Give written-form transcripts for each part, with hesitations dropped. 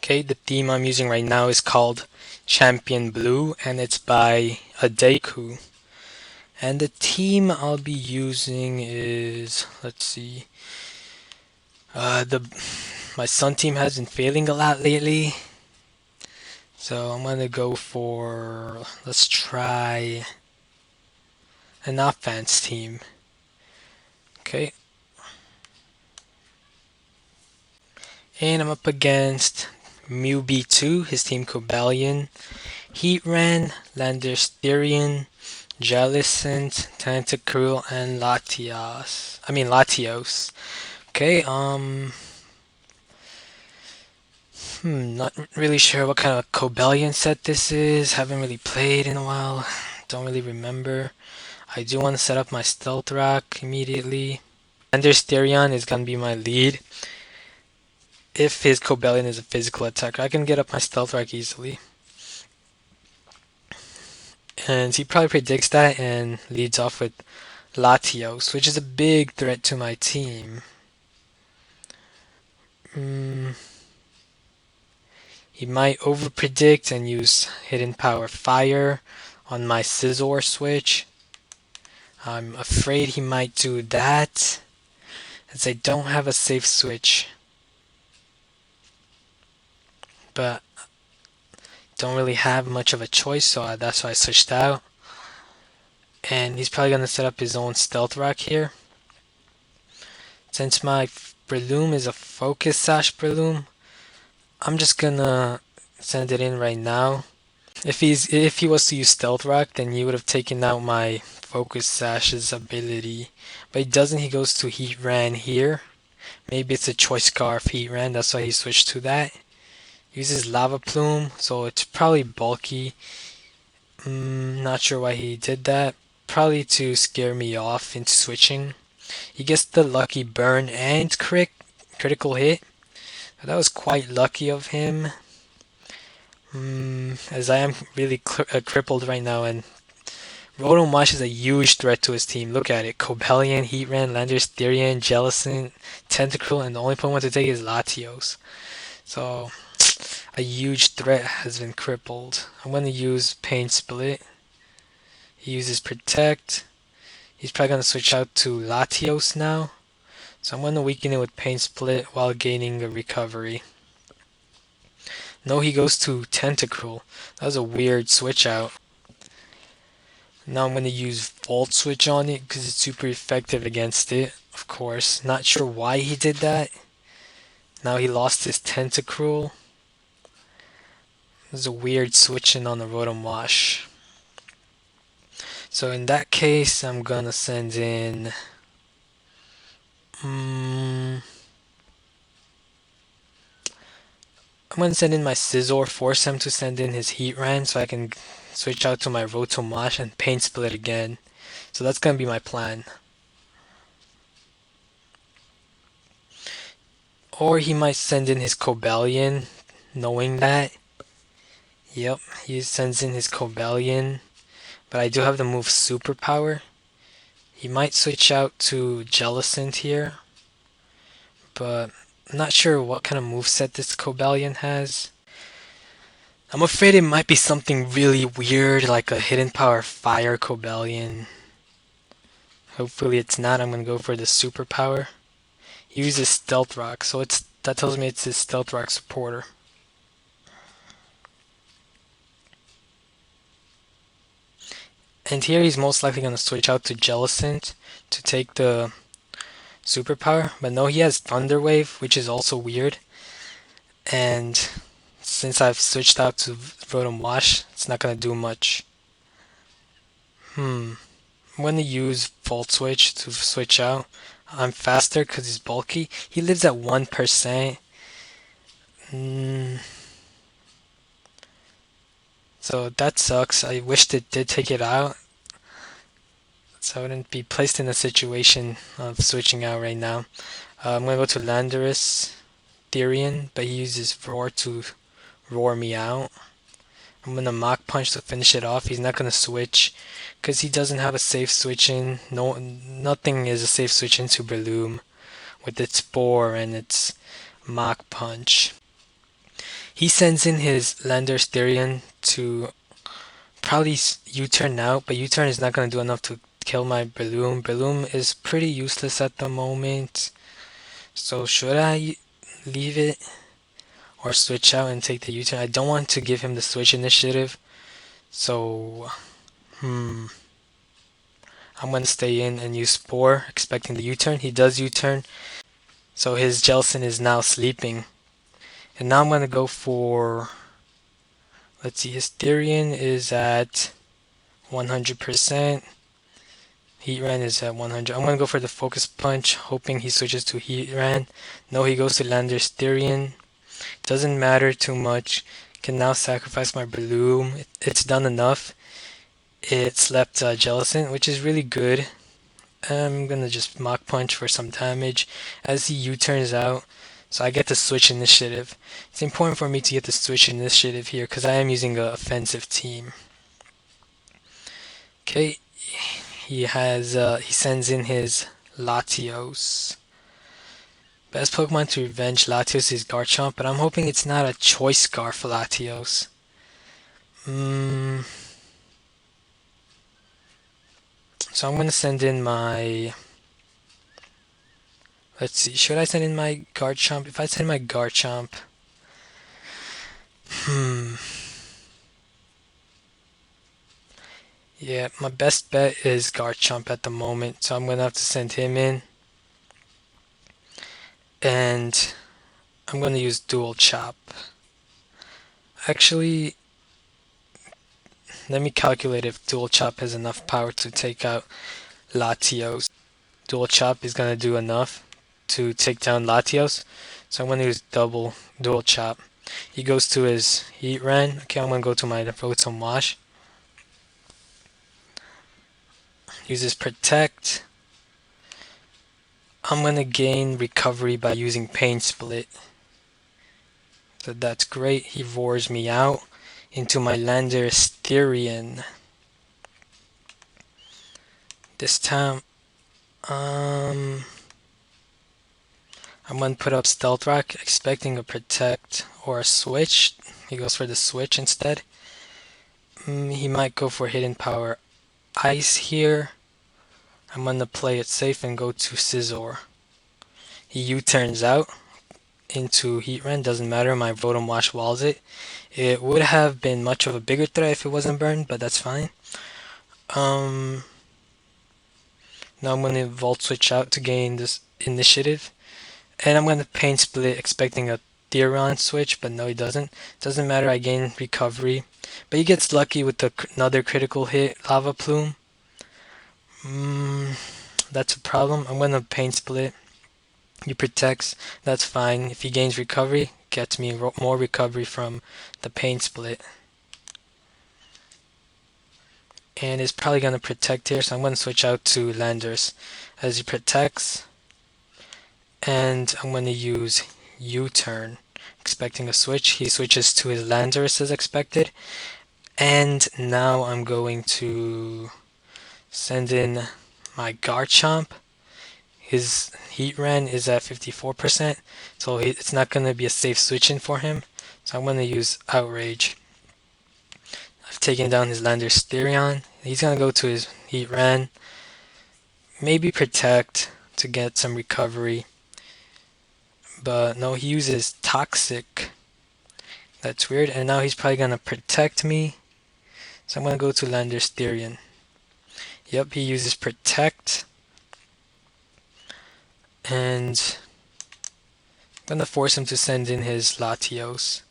Okay, the theme I'm using right now is called Champion Blue, and it's by a Deku. And the team I'll be using is, let's see, my Sun team has been failing a lot lately, so I'm gonna go for, let's try an offense team. Okay, and I'm up against Mewbee2, his team Cobalion, Heatran, Landers, Jellicent, Tentacruel, and Latios. Okay, not really sure what kind of Cobalion set this is. Haven't really played in a while. Don't really remember. I do want to set up my Stealth Rock immediately. Landers is gonna be my lead. If his Cobalion is a physical attacker, I can get up my Stealth Rock easily. And he probably predicts that and leads off with Latios, which is a big threat to my team. He might overpredict and use Hidden Power Fire on my Scizor switch. I'm afraid he might do that, as I don't have a safe switch. But don't really have much of a choice, so that's why I switched out. And he's probably going to set up his own Stealth Rock here. Since my Breloom is a Focus Sash Breloom, I'm just gonna send it in right now. If he was to use Stealth Rock, then he would have taken out my Focus Sash's ability. But he doesn't, he goes to Heatran here. Maybe it's a Choice Scarf Heatran, that's why he switched to that. Uses Lava Plume, so it's probably bulky. Not sure why he did that. Probably to scare me off into switching. He gets the lucky burn and critical hit. That was quite lucky of him. As I am really crippled right now, and Rotom is a huge threat to his team. Look at it. Cobalion, Heatran, Landers, Jellicent, Tentacruel, and the only Pokemon to take is Latios. So, a huge threat has been crippled. I'm going to use Pain Split. He uses Protect. He's probably going to switch out to Latios now. So I'm going to weaken it with Pain Split while gaining a recovery. No, he goes to Tentacruel. That was a weird switch out. Now I'm going to use Volt Switch on it because it's super effective against it, of course. Not sure why he did that. Now he lost his Tentacruel. There's a weird switching on the Rotom. So in that case, I'm going to send in... I'm going to send in my Scizor, force him to send in his Heatran so I can switch out to my Rotom and Pain Split again. So that's going to be my plan. Or he might send in his Cobalion, knowing that. Yep, he sends in his Cobalion. But I do have the move Superpower. He might switch out to Jellicent here. But I'm not sure what kind of moveset this Cobalion has. I'm afraid it might be something really weird, like a Hidden Power Fire Cobalion. Hopefully it's not. I'm going to go for the Superpower. He uses Stealth Rock, so that tells me it's his Stealth Rock supporter. And here he's most likely going to switch out to Jellicent to take the Superpower. But no, he has Thunder Wave, which is also weird. And since I've switched out to Rotom, it's not going to do much. I'm going to use Volt Switch to switch out. I'm faster because he's bulky. He lives at 1%. So that sucks. I wished it did take it out, so I wouldn't be placed in a situation of switching out right now. I'm going to go to Landorus, but he uses Roar to roar me out. I'm going to Mach Punch to finish it off. He's not going to switch because he doesn't have a safe switch in. Nothing is a safe switch into Breloom with its Spore and its Mach Punch. He sends in his Landorus Therian to probably U-turn now, but U-turn is not going to do enough to kill my Breloom. Breloom is pretty useless at the moment. So should I leave it or switch out and take the U-turn? I don't want to give him the switch initiative. So, I'm going to stay in and use Spore, expecting the U-turn. He does U-turn. So his Jellicent is now sleeping. And now I'm going to go for... Let's see, his Therian is at 100%. Heatran is at 100. I'm going to go for the Focus Punch, hoping he switches to Heatran. No, he goes to Landorus Therian. Doesn't matter too much. Can now sacrifice my Breloom. It's done enough. It slept Jellicent, which is really good. I'm going to just Mach Punch for some damage as he U-turns out. So I get the switch initiative. It's important for me to get the switch initiative here because I am using an offensive team. Okay, he sends in his Latios. Best Pokemon to revenge Latios is Garchomp, but I'm hoping it's not a choice Scar for Latios. So I'm going to send in my... Let's see, should I send in my Garchomp? If I send my Garchomp... Yeah, my best bet is Garchomp at the moment, so I'm going to have to send him in. And I'm going to use Dual Chop. Actually, let me calculate if Dual Chop has enough power to take out Latios. Dual Chop is going to do enough to take down Latios, so I'm going to use Dual Chop. He goes to his Heatran. Okay, I'm going to go to my Rotom Wash. Uses Protect. I'm going to gain recovery by using Pain Split. So that's great. He roars me out into my Landorus Therian. This time, I'm going to put up Stealth Rock, expecting a Protect or a Switch. He goes for the Switch instead. He might go for Hidden Power Ice here. I'm going to play it safe and go to Scizor. He U-turns out into Heatran. Doesn't matter, my Rotom Wash walls it. It would have been much of a bigger threat if it wasn't burned, but that's fine. Now I'm going to Volt Switch out to gain this initiative. And I'm going to Pain Split expecting a Therion switch, but no, he doesn't. Doesn't matter, I gain recovery. But he gets lucky with another critical hit, Lava Plume. That's a problem. I'm going to Pain Split. He protects, that's fine. If he gains recovery, gets me more recovery from the Pain Split. And it's probably going to protect here, so I'm going to switch out to Landorus as he protects. And I'm going to use U-turn, expecting a switch. He switches to his Landorus as expected. And now I'm going to send in my Garchomp. His Heatran is at 54%, so it's not going to be a safe switch in for him. So I'm going to use Outrage. I've taken down his Landorus Therion. He's going to go to his Heatran. Maybe Protect to get some recovery. But no, he uses Toxic. That's weird. And now he's probably going to Protect me. So I'm going to go to Landorus Therion. Yep, he uses Protect. And I'm going to force him to send in his Latios.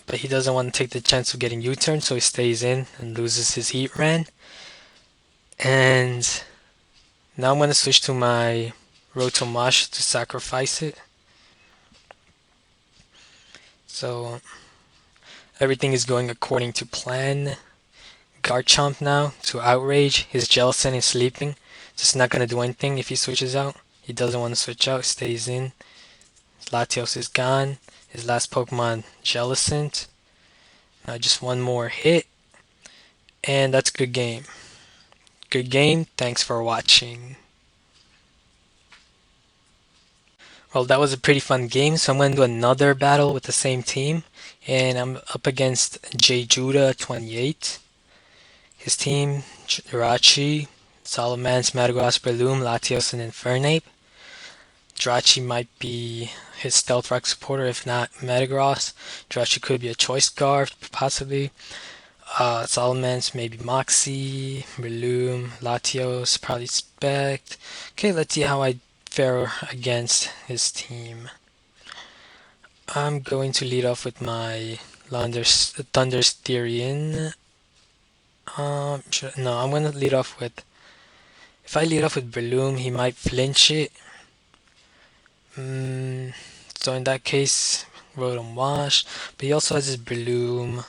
But he doesn't want to take the chance of getting U-turn, so he stays in and loses his Heatran. And now I'm going to switch to my Rotom Wash to sacrifice it. So everything is going according to plan. Garchomp now to Outrage. His Jellicent is sleeping. Just not going to do anything if he switches out. He doesn't want to switch out, stays in. His Latios is gone. His last Pokemon, Jellicent. Now just one more hit. And that's good game. Good game. Thanks for watching. Well, that was a pretty fun game, so I'm going to do another battle with the same team. And I'm up against Jjuta28. His team, Jirachi, Salamence, Madagascar Breloom, Latios, and Infernape. Jirachi might be his Stealth Rock supporter, if not Metagross. Jirachi could be a Choice Scarf, possibly. Salamence, maybe Moxie, Breloom, Latios, probably Spect. Okay, let's see how I fare against his team. I'm going to lead off with my Thundersterian. No, I'm going to lead off with... If I lead off with Breloom, he might flinch it. So in that case, Rotom Wash. But he also has his Breloom.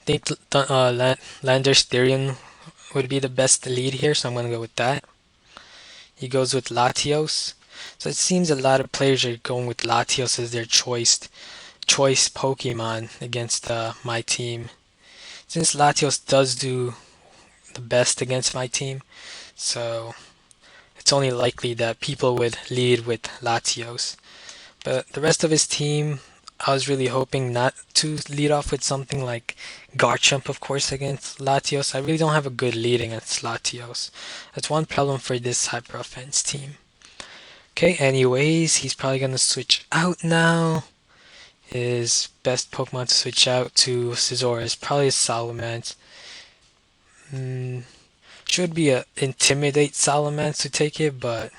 I think Thundersterian would be the best lead here, so I'm going to go with that. He goes with Latios. So it seems a lot of players are going with Latios as their choice Pokemon against my team. Since Latios does do the best against my team, so it's only likely that people would lead with Latios. But the rest of his team, I was really hoping not to lead off with something like Garchomp, of course, against Latios. I really don't have a good lead against Latios. That's one problem for this Hyper Offense team. Okay, anyways, he's probably going to switch out now. His best Pokemon to switch out to Scizor is probably Salamence. Should be a Intimidate Salamence to take it, but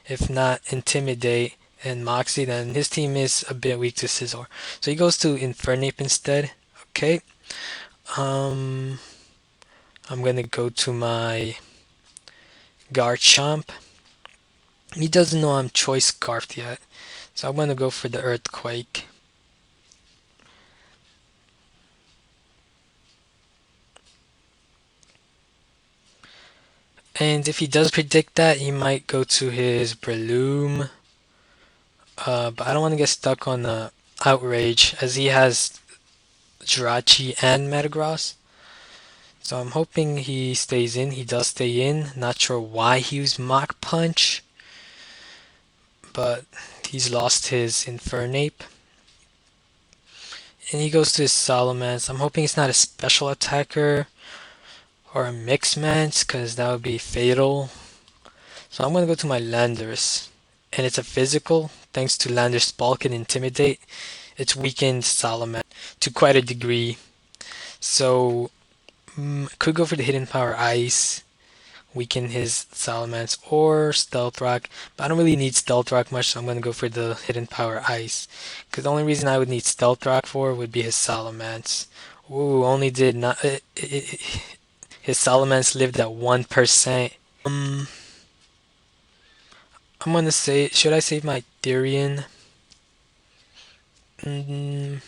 if not Intimidate and Moxie, then his team is a bit weak to Scizor. So he goes to Infernape instead. Okay. I'm gonna go to my Garchomp. He doesn't know I'm Choice Scarfed yet, so I'm gonna go for the Earthquake. And if he does predict that, he might go to his Breloom. But I don't want to get stuck on the Outrage, as he has Jirachi and Metagross. So I'm hoping he stays in. He does stay in. Not sure why he used Mach Punch, but he's lost his Infernape. And he goes to his Salamence. I'm hoping it's not a special attacker or a Mixmance, because that would be fatal. So I'm going to go to my Landorus. And it's a physical. Thanks to Landorus Bulk and Intimidate, it's weakened Salamence to quite a degree. So could go for the Hidden Power Ice, weaken his Salamence, or Stealth Rock. But I don't really need Stealth Rock much, so I'm going to go for the Hidden Power Ice. Because the only reason I would need Stealth Rock for would be his Salamence. Ooh, only did not... his Salamence lived at 1%. I'm gonna say... Should I save my Therian? Yeah,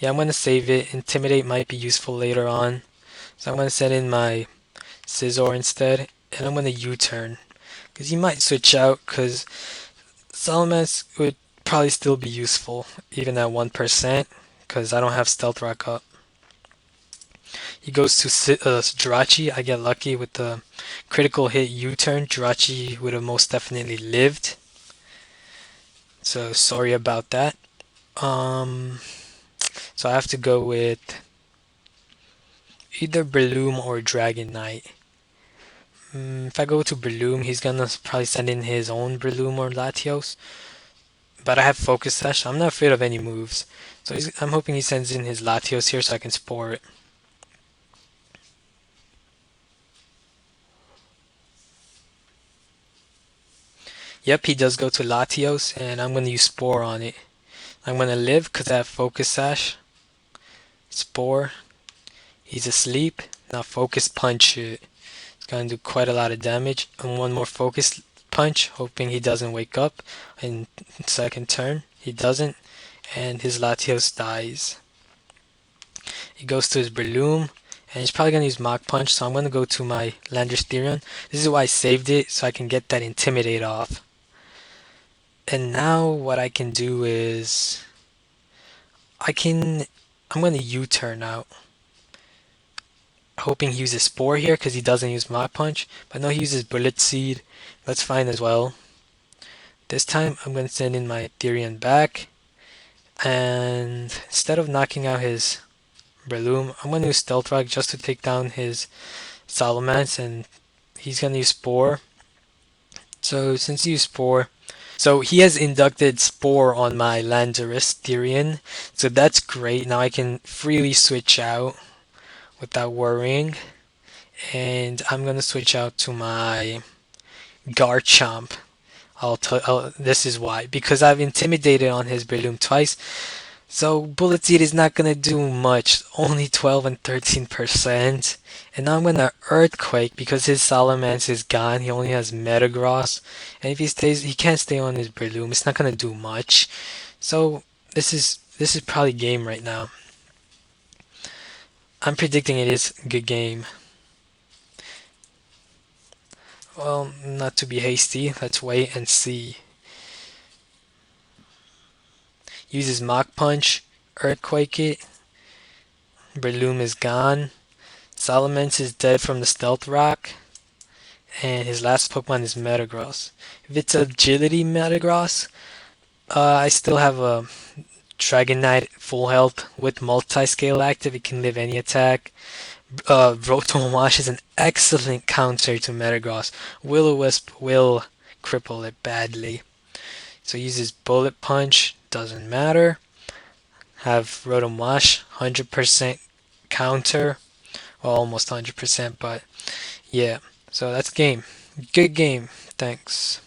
I'm gonna save it. Intimidate might be useful later on. So I'm gonna send in my Scizor instead. And I'm gonna U-turn. Because he might switch out, because Salamence would probably still be useful, even at 1%, because I don't have Stealth Rock up. He goes to Jirachi. I get lucky with the critical hit U-turn. Jirachi would have most definitely lived. So sorry about that. So I have to go with either Breloom or Dragonite. If I go to Breloom, he's gonna probably send in his own Breloom or Latios. But I have Focus Sash, so I'm not afraid of any moves. So I'm hoping he sends in his Latios here so I can Spore it. Yep, he does go to Latios, and I'm going to use Spore on it. I'm going to live because I have Focus Sash. Spore. He's asleep. Now Focus Punch it. It's going to do quite a lot of damage. And one more Focus Punch, hoping he doesn't wake up in second turn. He doesn't, and his Latios dies. He goes to his Breloom, and he's probably going to use Mach Punch, so I'm going to go to my Landorus Therian. This is why I saved it, so I can get that Intimidate off. And now what I can do is I'm gonna U-turn out, hoping he uses Spore here because he doesn't use Mach Punch. But no, he uses Bullet Seed. That's fine as well. This time I'm gonna send in my Therian back, and instead of knocking out his Breloom, I'm gonna use Stealth Rock just to take down his Salamence, and he's gonna use Spore. So since he used Spore, so he has inducted Spore on my Landorus Therian, so that's great. Now I can freely switch out without worrying, and I'm gonna switch out to my Garchomp. This is why, because I've intimidated on his Breloom twice. So Bullet Seed is not gonna do much, only 12 and 13%. And now I'm gonna Earthquake because his Salamence is gone. He only has Metagross, and if he can't stay on his Breloom. It's not gonna do much. So this is probably game right now. I'm predicting it is a good game. Well, not to be hasty. Let's wait and see. Uses Mach Punch, Earthquake it. Breloom is gone. Salamence is dead from the Stealth Rock. And his last Pokemon is Metagross. If it's Agility Metagross, I still have a Dragonite full health with multi-scale active. It can live any attack. Rotom Wash is an excellent counter to Metagross. Will-O-Wisp will cripple it badly. So he uses Bullet Punch, doesn't matter. Have Rotom Wash, 100% counter. Well, almost 100%, but yeah. So that's game. Good game. Thanks.